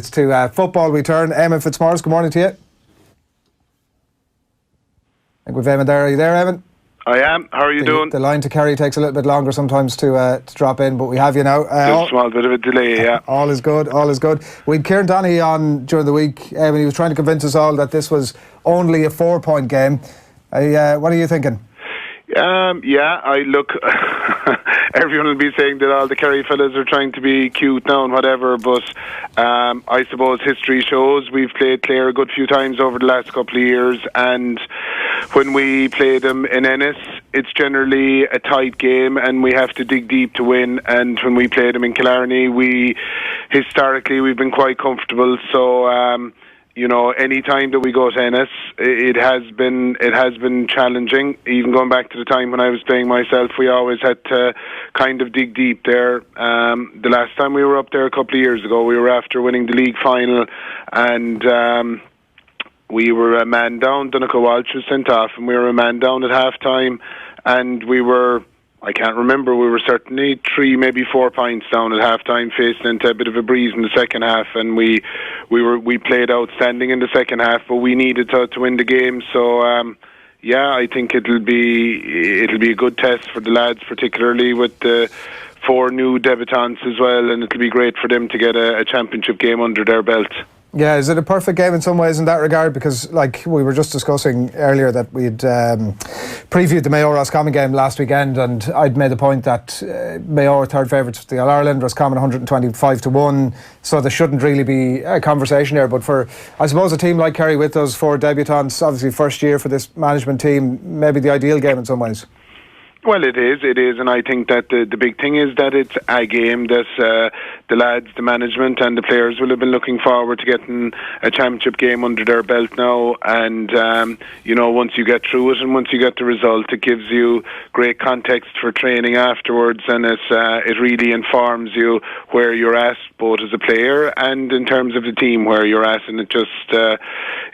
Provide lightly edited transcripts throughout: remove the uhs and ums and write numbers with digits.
It's to football we turn. Eamonn Fitzmaurice, good morning to you. I think we've Eamonn there. Are you there, Eamonn? I am. How are you doing? The line to Kerry takes a little bit longer sometimes to drop in, but we have you now. Just a small bit of a delay, yeah. All is good, all is good. We had Kieran Donaghy on during the week. Eamonn, he was trying to convince us all that this was only a 4-point game. What are you thinking? I look. Everyone will be saying that all the Kerry fellas are trying to be cute now and whatever, but I suppose history shows we've played Clare a good few times over the last couple of years, and when we play them in Ennis, it's generally a tight game and we have to dig deep to win. And when we play them in Killarney, historically we've been quite comfortable. So any time that we go to Ennis, it has been challenging. Even going back to the time when I was playing myself, we always had to kind of dig deep there. The last time we were up there a couple of years ago, we were after winning the league final, and we were a man down. Donncha Walsh was sent off, and we were a man down at half time, and we were, I can't remember, we were certainly 3, maybe 4 points down at half time, facing into a bit of a breeze in the second half, and we played outstanding in the second half, but we needed to win the game. So I think it'll be a good test for the lads, particularly with the 4 new debutants as well, and it'll be great for them to get a championship game under their belt. Yeah, is it a perfect game in some ways in that regard? Because, like we were just discussing earlier, that we'd previewed the Mayo Roscommon game last weekend, and I'd made the point that Mayo are third favourites for the All-Ireland, Roscommon 125-1, so there shouldn't really be a conversation there. But for, I suppose, a team like Kerry with those 4 debutants, obviously first year for this management team, maybe the ideal game in some ways. Well, it is, and I think that the big thing is that it's a game that the lads, the management and the players will have been looking forward to getting a championship game under their belt now, and once you get through it and once you get the result, it gives you great context for training afterwards, and it really informs you where you're at, both as a player and in terms of the team where you're at, and it just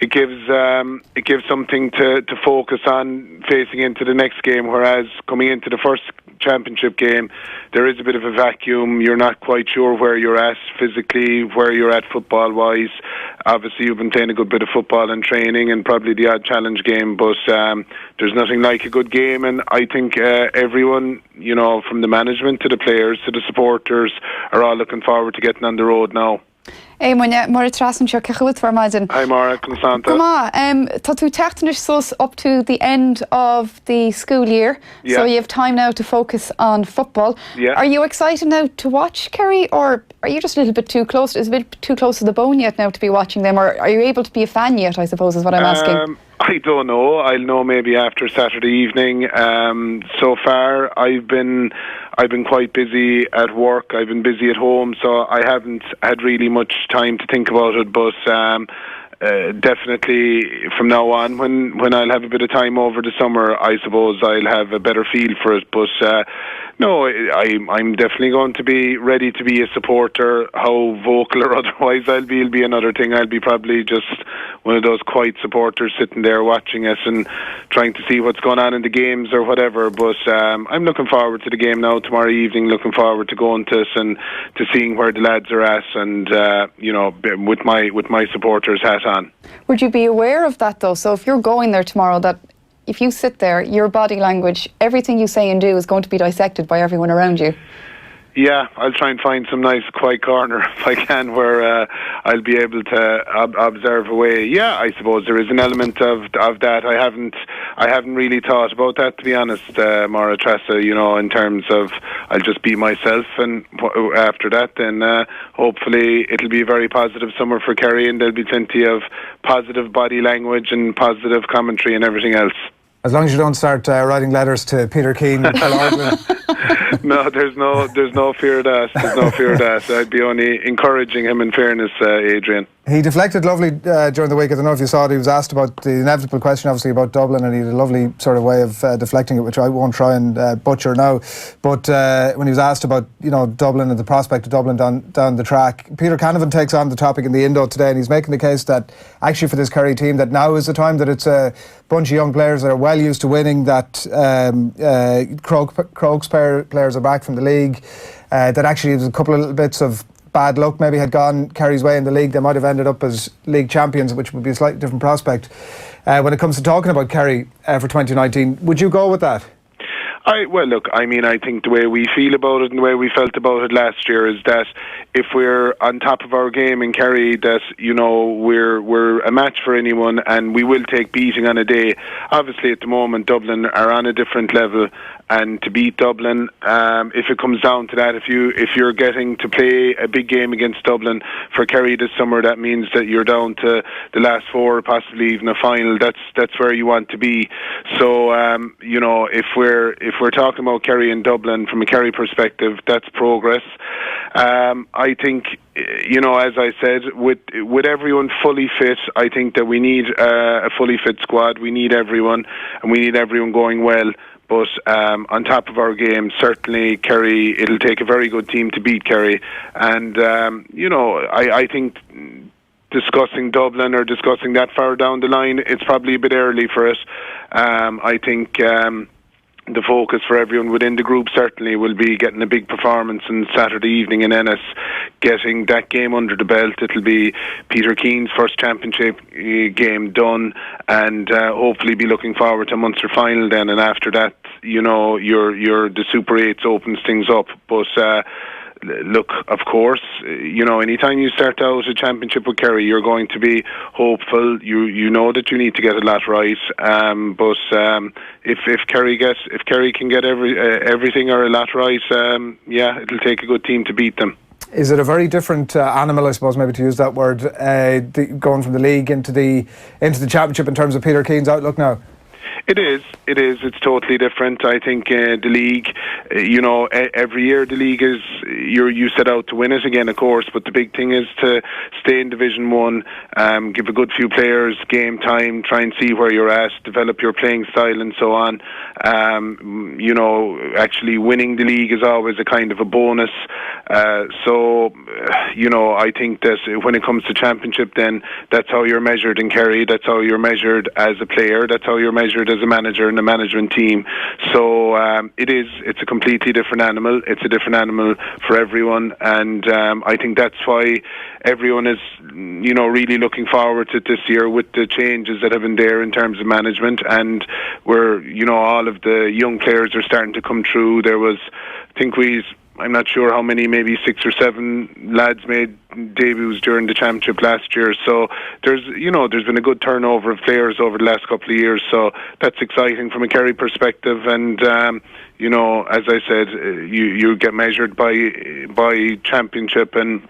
it gives something to focus on facing into the next game, whereas coming into the first championship game, there is a bit of a vacuum. You're not quite sure where you're at physically, where you're at football-wise. Obviously, you've been playing a good bit of football and training and probably the odd challenge game, but there's nothing like a good game, and I think everyone, from the management to the players to the supporters, are all looking forward to getting on the road now. Éimeann, mar trasan seo cechúd for maidin. Hi Mara, Constanta. Come on, tá tú teachtanis sus up to the end of the school year, so you have time now to focus on football. Yeah. Are you excited now to watch Kerry, or are you just a little bit too close? Is it a bit too close to the bone yet now to be watching them, or are you able to be a fan yet, I suppose, is what I'm asking? I don't know. I'll know maybe after Saturday evening. So far, I've been quite busy at work. I've been busy at home, so I haven't had really much time to think about it. But definitely from now on, when I'll have a bit of time over the summer, I suppose I'll have a better feel for it. But no, I'm definitely going to be ready to be a supporter. How vocal or otherwise I'll be another thing. I'll be probably just one of those quiet supporters sitting there watching us and trying to see what's going on in the games or whatever. But I'm looking forward to the game now tomorrow evening, looking forward to going to us and to seeing where the lads are at, and with my supporters hat on. Would you be aware of that though? So if you're going there tomorrow, that if you sit there, your body language, everything you say and do is going to be dissected by everyone around you? Yeah, I'll try and find some nice quiet corner if I can where I'll be able to observe away. Yeah, I suppose there is an element of that. I haven't really thought about that, to be honest, Mara Tressa, in terms of I'll just be myself, and after that then hopefully it'll be a very positive summer for Kerry, and there'll be plenty of positive body language and positive commentary and everything else. As long as you don't start writing letters to Peter Keane. No, there's no fear of that. There's no fear of that. I'd be only encouraging him, in fairness, Adrian. He deflected lovely during the week. I don't know if you saw it. He was asked about the inevitable question, obviously, about Dublin, and he had a lovely sort of way of deflecting it, which I won't try and butcher now. But when he was asked about, Dublin and the prospect of Dublin down the track, Peter Canavan takes on the topic in the Indo today, and he's making the case that actually for this Kerry team, that now is the time, that it's a bunch of young players that are well used to winning, that Crokes players are back from the league, that actually there's a couple of little bits of bad luck maybe had gone Kerry's way in the league, they might have ended up as league champions, which would be a slightly different prospect. When it comes to talking about Kerry for 2019, would you go with that? Well, look, I mean, I think the way we feel about it and the way we felt about it last year is that if we're on top of our game in Kerry, that, you know, we're a match for anyone, and we will take beating on a day. Obviously, at the moment, Dublin are on a different level, and to beat Dublin, if it comes down to that, if you're getting to play a big game against Dublin for Kerry this summer, that means that you're down to the last four, possibly even a final. That's where you want to be. So, you know, if we're talking about Kerry and Dublin from a Kerry perspective, that's progress. I think, you know, as I said, with everyone fully fit, I think that we need a fully fit squad. We need everyone, and we need everyone going well. But on top of our game, certainly Kerry, it'll take a very good team to beat Kerry. And, you know, I think discussing Dublin or discussing that far down the line, it's probably a bit early for it. I think the focus for everyone within the group certainly will be getting a big performance on Saturday evening in Ennis, getting that game under the belt. It'll be Peter Keane's first championship game done, and hopefully be looking forward to Munster final then. And after that, you know, the Super 8s opens things up. But look, of course, you know, anytime you start out a championship with Kerry, you're going to be hopeful. You know that you need to get a lot right. But if Kerry can get everything or a lot right, yeah, it'll take a good team to beat them. Is it a very different animal, I suppose, maybe to use that word, going from the league into the championship in terms of Peter Keane's outlook now? It is. It's totally different. I think the league, you know, every year the league is, you set out to win it again, of course, but the big thing is to stay in Division 1, give a good few players game time, try and see where you're at, develop your playing style and so on. You know, actually winning the league is always a kind of a bonus. So, you know, I think that when it comes to championship, then that's how you're measured in Kerry, that's how you're measured as a player, that's how you're measured as a manager and a management team. So it's a completely different animal. It's a different animal for everyone, and I think that's why everyone is, you know, really looking forward to this year with the changes that have been there in terms of management, and where, you know, all of the young players are starting to come through. I'm not sure how many, maybe 6 or 7 lads made debuts during the championship last year. So there's been a good turnover of players over the last couple of years. So that's exciting from a Kerry perspective. And you know, as I said, you get measured by championship and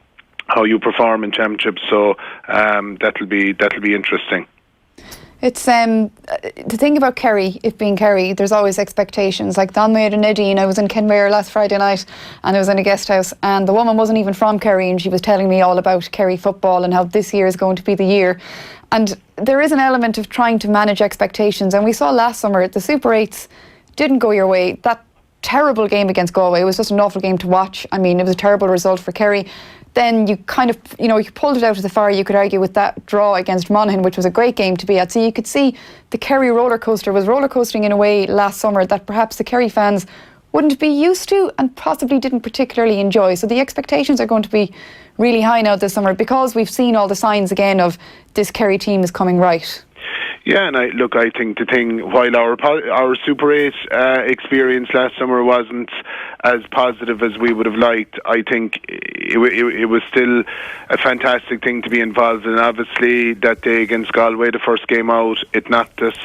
how you perform in championship. So that'll be interesting. It's the thing about Kerry, it being Kerry, there's always expectations. Like Don Mayo and Nadine, I was in Kenmare last Friday night and I was in a guest house, and the woman wasn't even from Kerry, and she was telling me all about Kerry football and how this year is going to be the year. And there is an element of trying to manage expectations, and we saw last summer the Super 8s didn't go your way. That terrible game against Galway was just an awful game to watch. I mean, it was a terrible result for Kerry. Then you kind of, you know, you pulled it out of the fire, you could argue, with that draw against Monaghan, which was a great game to be at. So you could see the Kerry roller coaster was roller coasting in a way last summer that perhaps the Kerry fans wouldn't be used to and possibly didn't particularly enjoy. So the expectations are going to be really high now this summer, because we've seen all the signs again of this Kerry team is coming right. Yeah, and I think the thing, while our Super 8 experience last summer wasn't as positive as we would have liked, I think it was still a fantastic thing to be involved in. Obviously, that day against Galway, the first game out, it knocked us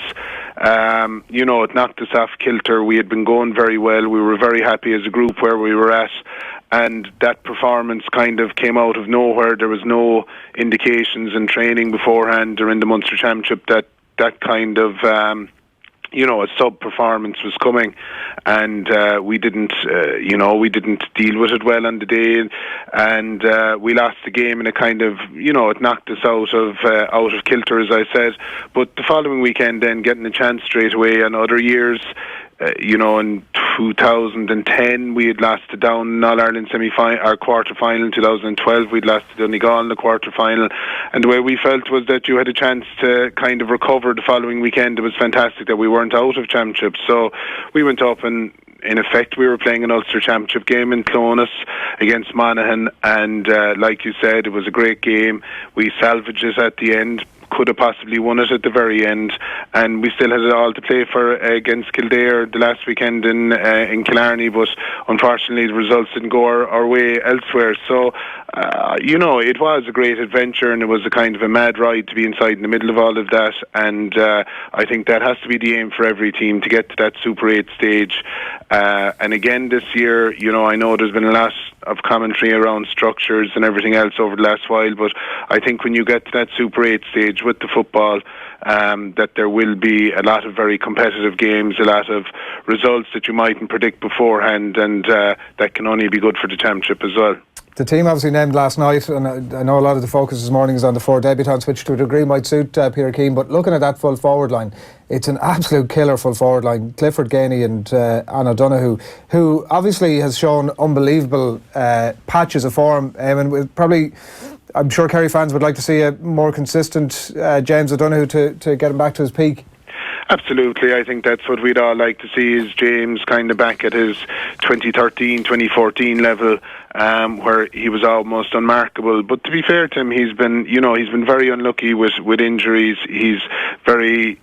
off kilter. We had been going very well. We were very happy as a group where we were at. And that performance kind of came out of nowhere. There was no indications in training beforehand or in the Munster Championship that kind of, a sub-performance was coming, and we didn't deal with it well on the day, and we lost the game, and it kind of, it knocked us out of kilter, as I said. But the following weekend, then getting a chance straight away. On other years, in 2010 we had lost to Down in All-Ireland quarter-final. In 2012 we'd lost to Donegal in the quarter-final, and the way we felt was that you had a chance to kind of recover the following weekend. It was fantastic that we weren't out of championship, so we went up and in effect, we were playing an Ulster Championship game in Clonus against Monaghan, and like you said, it was a great game. We salvaged it at the end. Could have possibly won it at the very end, and we still had it all to play for against Kildare the last weekend in Killarney, but unfortunately the results didn't go our way elsewhere. So it was a great adventure, and it was a kind of a mad ride to be inside in the middle of all of that, and I think that has to be the aim for every team, to get to that Super 8 stage. And again this year, I know there's been a lot of commentary around structures and everything else over the last while, but I think when you get to that Super 8 stage with the football, that there will be a lot of very competitive games, a lot of results that you mightn't predict beforehand, and that can only be good for the Championship as well. The team obviously named last night, and I know a lot of the focus this morning is on the 4 debutants, which to a degree might suit Peter Keane, but looking at that full forward line, it's an absolute killer full forward line. Clifford Gainey and Anna O'Donoghue, who obviously has shown unbelievable patches of form. I'm sure Kerry fans would like to see a more consistent James O'Donoghue to get him back to his peak. Absolutely, I think that's what we'd all like to see, is James kind of back at his 2013, 2014 level, where he was almost unmarkable. But to be fair to him, he's been very unlucky with injuries. He's very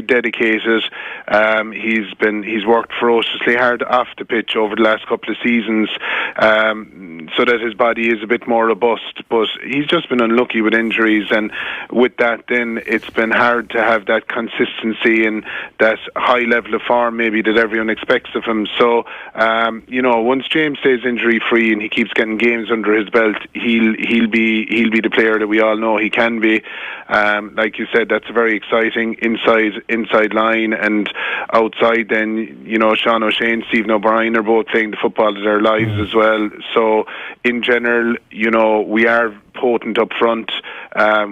dedicated. He's worked ferociously hard off the pitch over the last couple of seasons, so that his body is a bit more robust. But he's just been unlucky with injuries, and with that, then it's been hard to have that consistency and that high level of form maybe that everyone expects of him. So, once James stays injury free and he keeps getting games under his belt, he'll be the player that we all know he can be. Like you said, that's very exciting. Inside line, and outside then, Sean O'Shea, Stephen O'Brien are both playing the football of their lives as well. So in general, we are potent up front.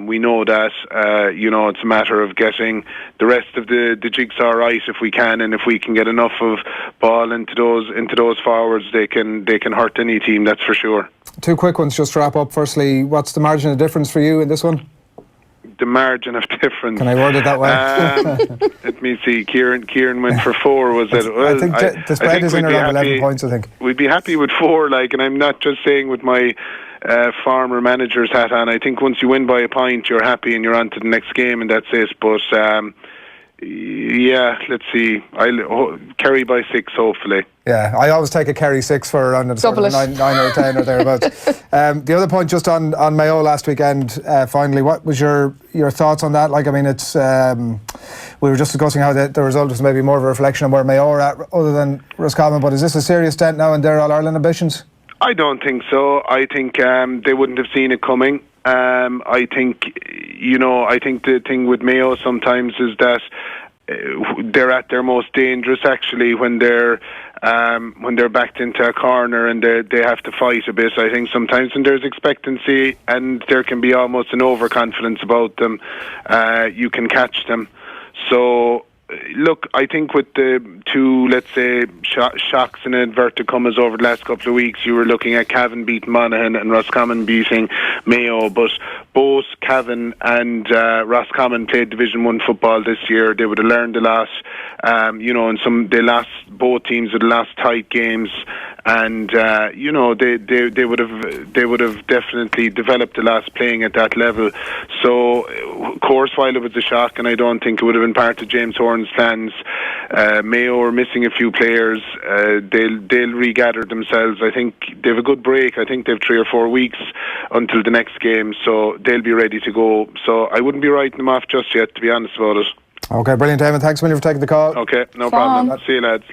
We know that, it's a matter of getting the rest of the jigsaw right if we can, and if we can get enough of ball into those forwards, they can hurt any team, that's for sure. 2 quick ones just to wrap up. Firstly, what's the margin of difference for you in this one? The margin of difference. Can I word it that way? Let me see. Kieran went for 4. Was it? Well, I think the spread is in around 11 points. I think we'd be happy with 4. And I'm not just saying with my farmer manager's hat on. I think once you win by a point, you're happy and you're on to the next game, and that's it. But let's see. I'll Kerry by 6, hopefully. Yeah, I always take a Kerry 6 for around the sort of 9 or 10 or thereabouts. The other point, just on Mayo last weekend, finally, what was your thoughts on that? It's we were just discussing how the result was maybe more of a reflection of where Mayo are at, other than Roscommon, but is this a serious dent now in their All-Ireland ambitions? I don't think so. I think they wouldn't have seen it coming. I think the thing with Mayo sometimes is that they're at their most dangerous actually when they're backed into a corner and they have to fight a bit. I think sometimes when there's expectancy and there can be almost an overconfidence about them, you can catch them. So look, I think with the 2, let's say, shocks in inverted commas over the last couple of weeks, you were looking at Cavan beating Monaghan and Roscommon beating Mayo, but both Cavan and Roscommon played Division 1 football this year. They would have learned a lot, and they lost, both teams would have lost tight games, and they would have definitely developed a lot playing at that level. So, of course, while it was a shock, and I don't think it would have been part of James Horan's plans, Mayo are missing a few players. They'll regather themselves. I think they have a good break. I think they have 3 or 4 weeks until the next game, so they'll be ready to go. So I wouldn't be writing them off just yet, to be honest about it. Okay, brilliant, Eamonn. Thanks a million for taking the call. Okay, no problem. See you, lads.